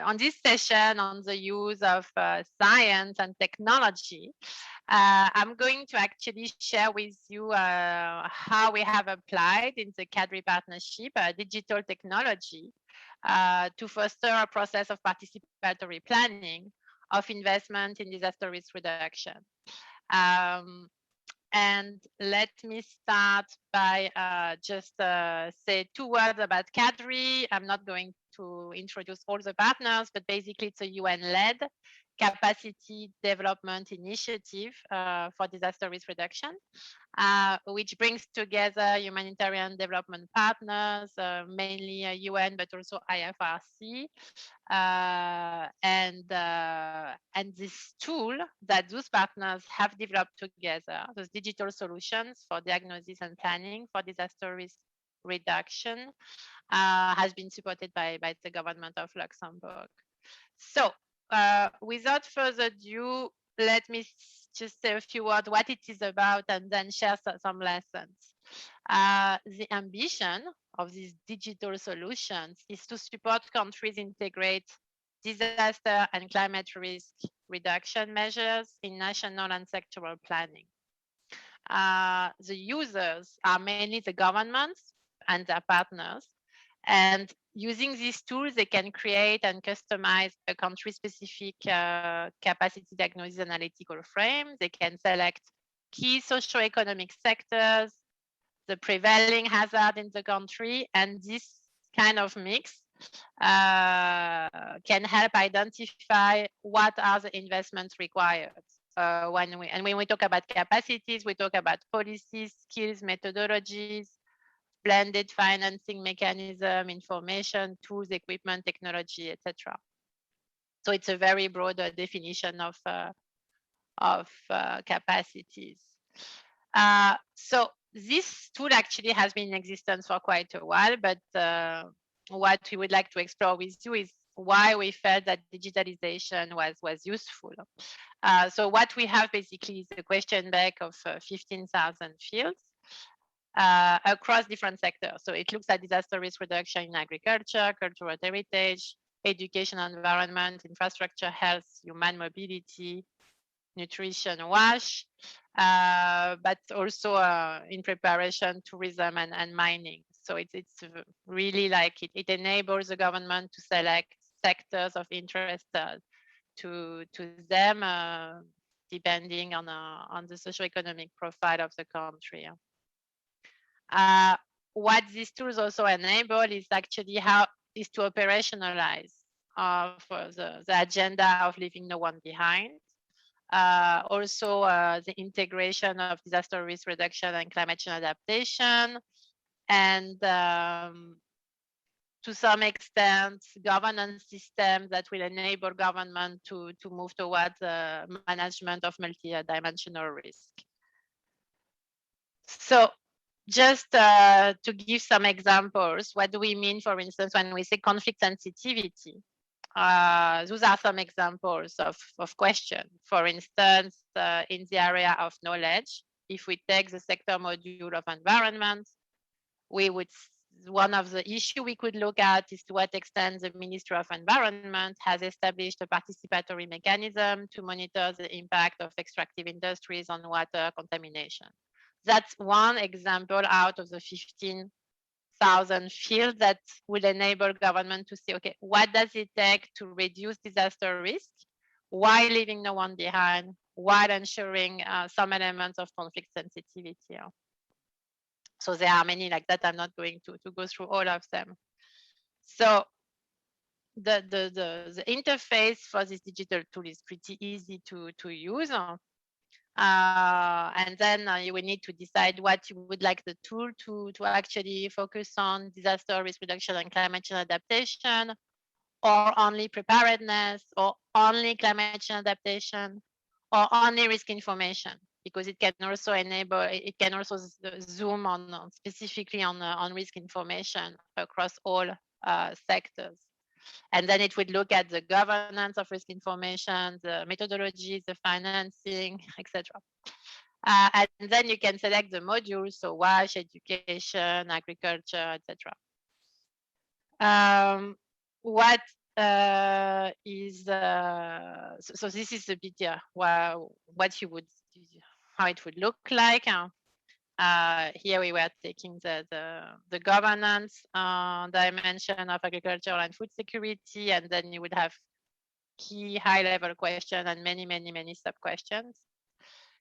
on this session on the use of science and technology, I'm going to actually share with you how we have applied in the CADRI partnership digital technology to foster a process of participatory planning of investment in disaster risk reduction. And let me start by just say 2 words about CADRI. I'm not going to introduce all the partners, but basically it's a UN-led capacity development initiative for disaster risk reduction, which brings together humanitarian development partners, mainly UN, but also IFRC. And this tool that those partners have developed together, those digital solutions for diagnosis and planning for disaster risk reduction, has been supported by the government of Luxembourg. So without further ado, let me just say a few words what it is about and then share some lessons. The ambition of these digital solutions is to support countries integrate disaster and climate risk reduction measures in national and sectoral planning. The users are mainly the governments and their partners, and using these tools, they can create and customize a country-specific capacity diagnosis analytical frame. They can select key socioeconomic sectors, the prevailing hazard in the country, and this kind of mix can help identify what are the investments required. When we talk about capacities, we talk about policies, skills, methodologies, blended financing mechanism, information, tools, equipment, technology, etc. So it's a very broad definition of capacities. So this tool actually has been in existence for quite a while, but what we would like to explore with you is why we felt that digitalization was useful. So what we have basically is a question bank of 15,000 fields across different sectors. So it looks at disaster risk reduction in agriculture, cultural heritage, education, environment, infrastructure, health, human mobility, nutrition, WASH, but also in preparation, tourism and mining. So it's really like it enables the government to select sectors of interest to them, depending on the socioeconomic profile of the country. What these tools also enable is actually to operationalize the agenda of leaving no one behind. Also, the integration of disaster risk reduction and climate change adaptation, and to some extent, governance systems that will enable government to move towards management of multi-dimensional risk. So just to give some examples, what do we mean, for instance, when we say conflict sensitivity? Those are some examples of questions. For instance, in the area of knowledge, if we take the sector module of environment, one of the issues we could look at is to what extent the Ministry of Environment has established a participatory mechanism to monitor the impact of extractive industries on water contamination. That's one example out of the 15,000 fields that will enable government to say, okay, what does it take to reduce disaster risk while leaving no one behind, while ensuring some elements of conflict sensitivity. So there are many like that. I'm not going to go through all of them. So the interface for this digital tool is pretty easy to use. And then you will need to decide what you would like the tool to actually focus on: disaster risk reduction and climate change adaptation, or only preparedness, or only climate change adaptation, or only risk information, because it can also enable, it can also zoom on specifically on risk information across all sectors. And then it would look at the governance of risk information, the methodologies, the financing, etc. And then you can select the modules, so WASH, education, agriculture, etc. What so this is a bit what you would, how it would look like. Here we were taking the governance dimension of agriculture and food security, and then you would have key high-level question and many sub-questions.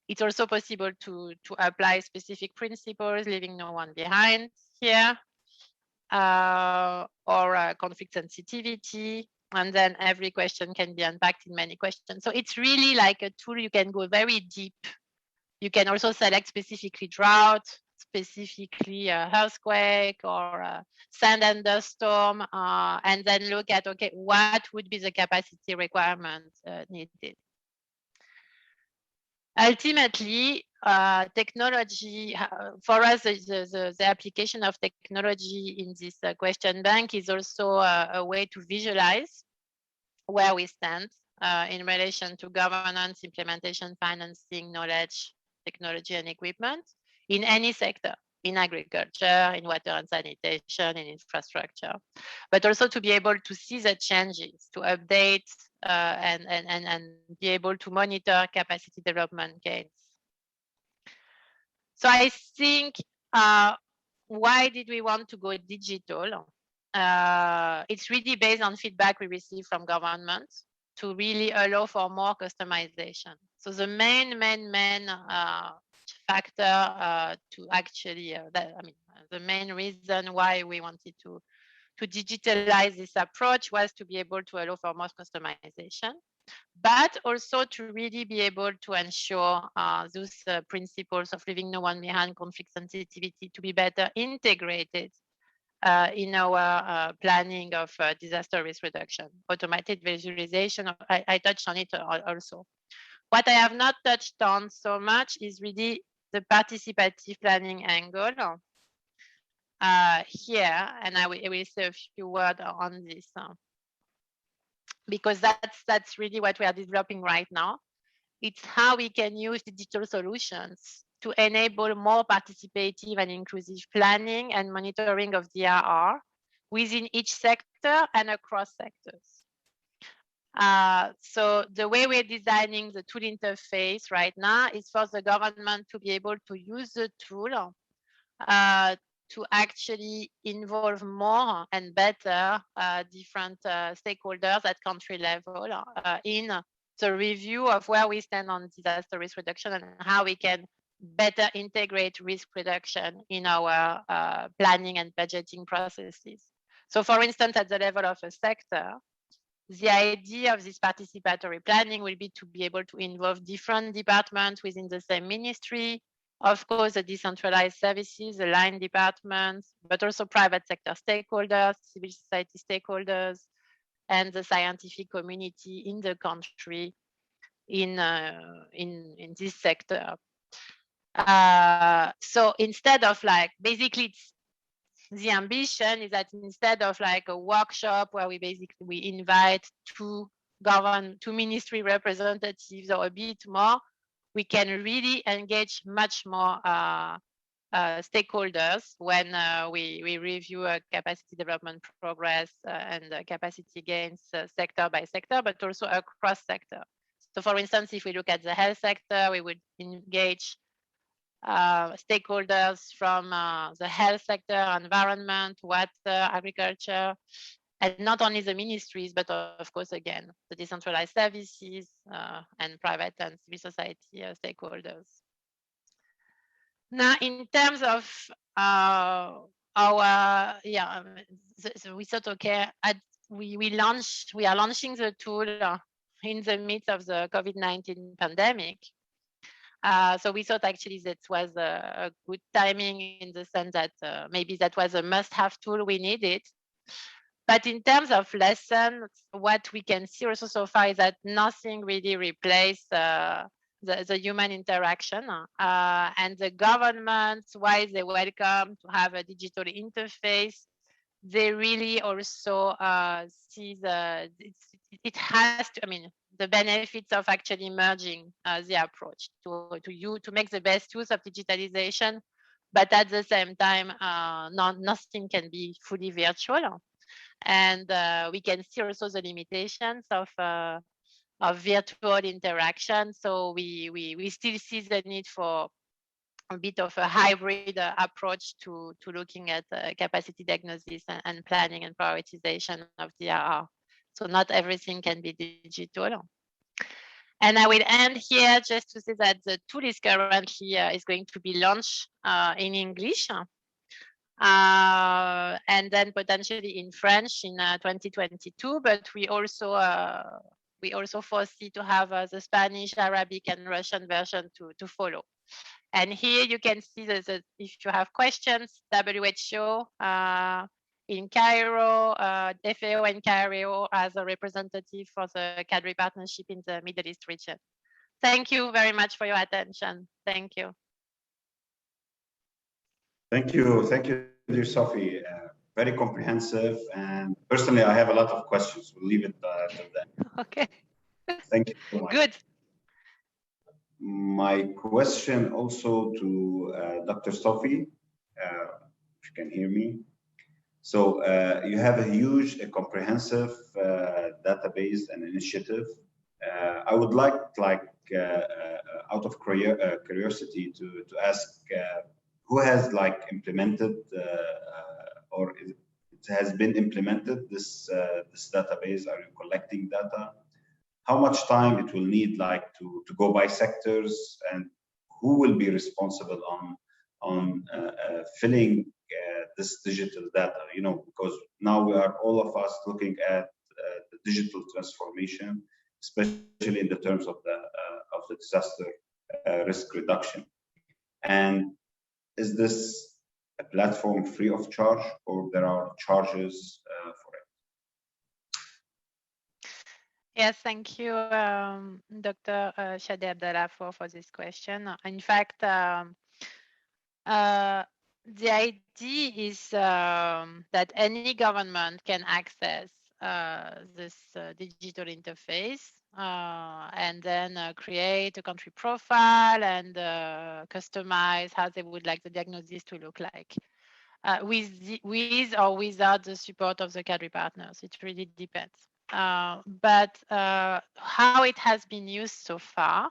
It's also possible to apply specific principles, leaving no one behind here, or conflict sensitivity. And then every question can be unpacked in many questions. So it's really like a tool. You can go very deep. You can also select specifically drought, specifically earthquake or sand and dust storm, and then look at, okay, what would be the capacity requirement needed. Ultimately, technology, for us, the application of technology in this question bank is also a way to visualize where we stand in relation to governance, implementation, financing, knowledge, technology, and equipment in any sector, in agriculture, in water and sanitation, in infrastructure, but also to be able to see the changes, to update and be able to monitor capacity development gains. So I think, why did we want to go digital? It's really based on feedback we receive from governments to really allow for more customization. So the main factor to actually, the main reason why we wanted to digitalize this approach was to be able to allow for more customization, but also to really be able to ensure those principles of leaving no one behind, conflict sensitivity, to be better integrated in our planning of disaster risk reduction, automated visualization. I touched on it also. What I have not touched on so much is really the participative planning angle here, and I will say a few words on this because that's really what we are developing right now. It's how we can use digital solutions to enable more participative and inclusive planning and monitoring of DRR within each sector and across sectors. So the way we're designing the tool interface right now is for the government to be able to use the tool to actually involve more and better different stakeholders at country level in the review of where we stand on disaster risk reduction and how we can better integrate risk reduction in our planning and budgeting processes. So for instance, at the level of a sector, the idea of this participatory planning will be to be able to involve different departments within the same ministry, of course, the decentralized services, the line departments, but also private sector stakeholders, civil society stakeholders, and the scientific community in the country in this sector. So instead of basically it's the ambition is that instead of a workshop where we invite two ministry representatives or a bit more, we can really engage much more stakeholders when we review capacity development progress and capacity gains sector by sector, but also across sector. So for instance, if we look at the health sector, we would engage stakeholders from the health sector, environment, water, agriculture, and not only the ministries, but of course, again, the decentralized services and private and civil society stakeholders. Now, in terms of so we thought, okay, we are launching the tool in the midst of the COVID-19 pandemic. So we thought actually that was a good timing in the sense that maybe that was a must-have tool we needed. But in terms of lessons, what we can see also so far is that nothing really replaced the human interaction. And the governments, while they welcome to have a digital interface, they really also see it has to, the benefits of actually merging the approach to make the best use of digitalization, but at the same time, nothing can be fully virtual. And we can see also the limitations of virtual interaction. So we still see the need for a bit of a hybrid approach to looking at capacity diagnosis and planning and prioritization of DRR. So not everything can be digital. And I will end here just to say that the tool is currently is going to be launched in English. And then potentially in French in 2022, but we also foresee to have the Spanish, Arabic, and Russian version to follow. And here you can see that if you have questions, WHO in Cairo, FAO in Cairo as a representative for the CADRI partnership in the Middle East region. Thank you very much for your attention. Thank you. Thank you, dear Sophie. Very comprehensive, and personally, I have a lot of questions. We'll leave it till then. Okay. Thank you so much. Good. My question also to Dr. Sophie, if you can hear me. So you have a huge, comprehensive database and initiative. I would like out of curiosity to ask who has implemented or it has been implemented this database? Are you collecting data? How much time it will need to go by sectors, and who will be responsible on filling this digital data? Because now we are all of us looking at the digital transformation, especially in the terms of the disaster risk reduction. And is this a platform free of charge, or there are charges for it? Yes, thank you, Dr. Shadi Abdallah, for this question. In fact, the idea is that any government can access this digital interface and then create a country profile and customize how they would like the diagnosis to look like. With or without the support of the CADRI partners, it really depends. But how it has been used so far,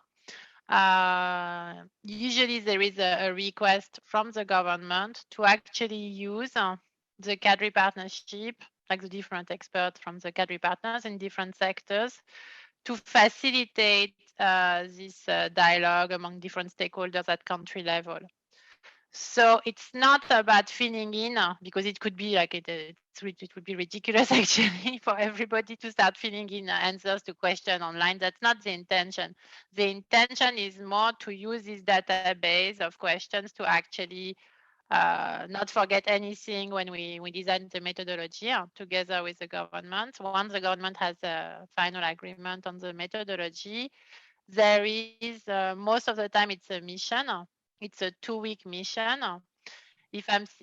usually there is a request from the government to actually use the CADRI partnership, like the different experts from the CADRI partners in different sectors, to facilitate this dialogue among different stakeholders at country level. So it's not about filling in, because it could be it would be ridiculous actually for everybody to start filling in answers to questions online. That's not the intention. The intention is more to use this database of questions to actually not forget anything when we design the methodology together with the government. Once the government has a final agreement on the methodology, there is most of the time it's a mission. It's a 2-week mission.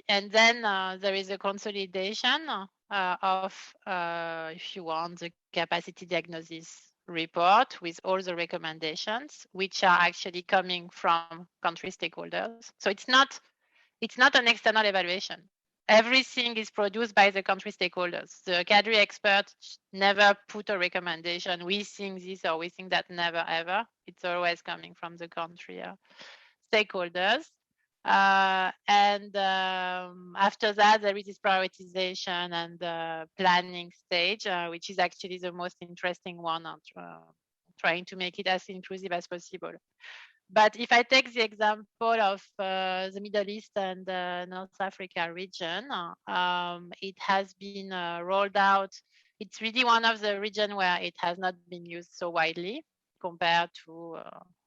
And then there is a consolidation of, if you want, the capacity diagnosis report with all the recommendations, which are actually coming from country stakeholders. So it's not an external evaluation. Everything is produced by the country stakeholders. The CADRI experts never put a recommendation. We think this or we think that, never ever. It's always coming from the country stakeholders. And after that, there is this prioritization and planning stage, which is actually the most interesting one, trying to make it as inclusive as possible. But if I take the example of the Middle East and North Africa region, it has been rolled out. It's really one of the regions where it has not been used so widely compared to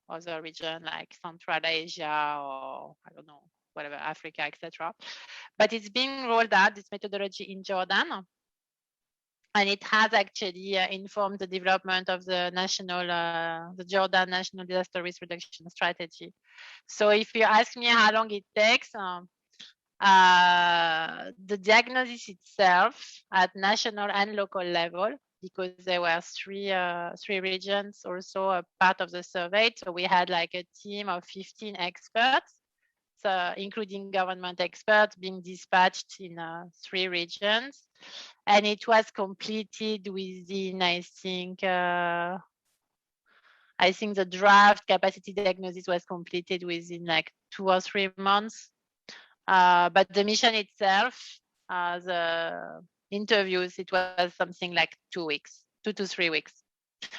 other regions like Central Asia or, I don't know, whatever, Africa, etc. But it's being rolled out, this methodology, in Jordan. And it has actually informed the development of the the Jordan National Disaster Risk Reduction Strategy. So if you ask me how long it takes, the diagnosis itself at national and local level, because there were three regions also a part of the survey. So we had like a team of 15 experts including government experts, being dispatched in 3 regions. And it was completed within, I think the draft capacity diagnosis was completed within like 2 or 3 months. But the mission itself, the interviews, it was something like 2 weeks, 2 to 3 weeks.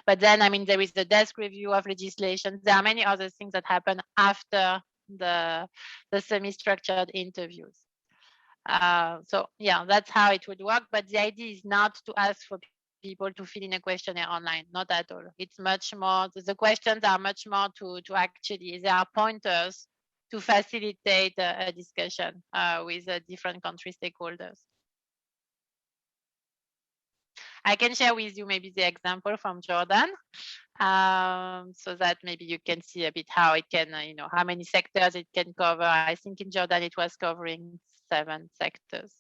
But then, I mean, there is the desk review of legislation. There are many other things that happen after the semi-structured interviews. So yeah, that's how it would work. But the idea is not to ask for people to fill in a questionnaire online, not at all. It's much more, the questions are much more to actually, there are pointers to facilitate a discussion with different country stakeholders. I can share with you maybe the example from Jordan, so that maybe you can see a bit how it can, how many sectors it can cover. I think in Jordan it was covering 7 sectors.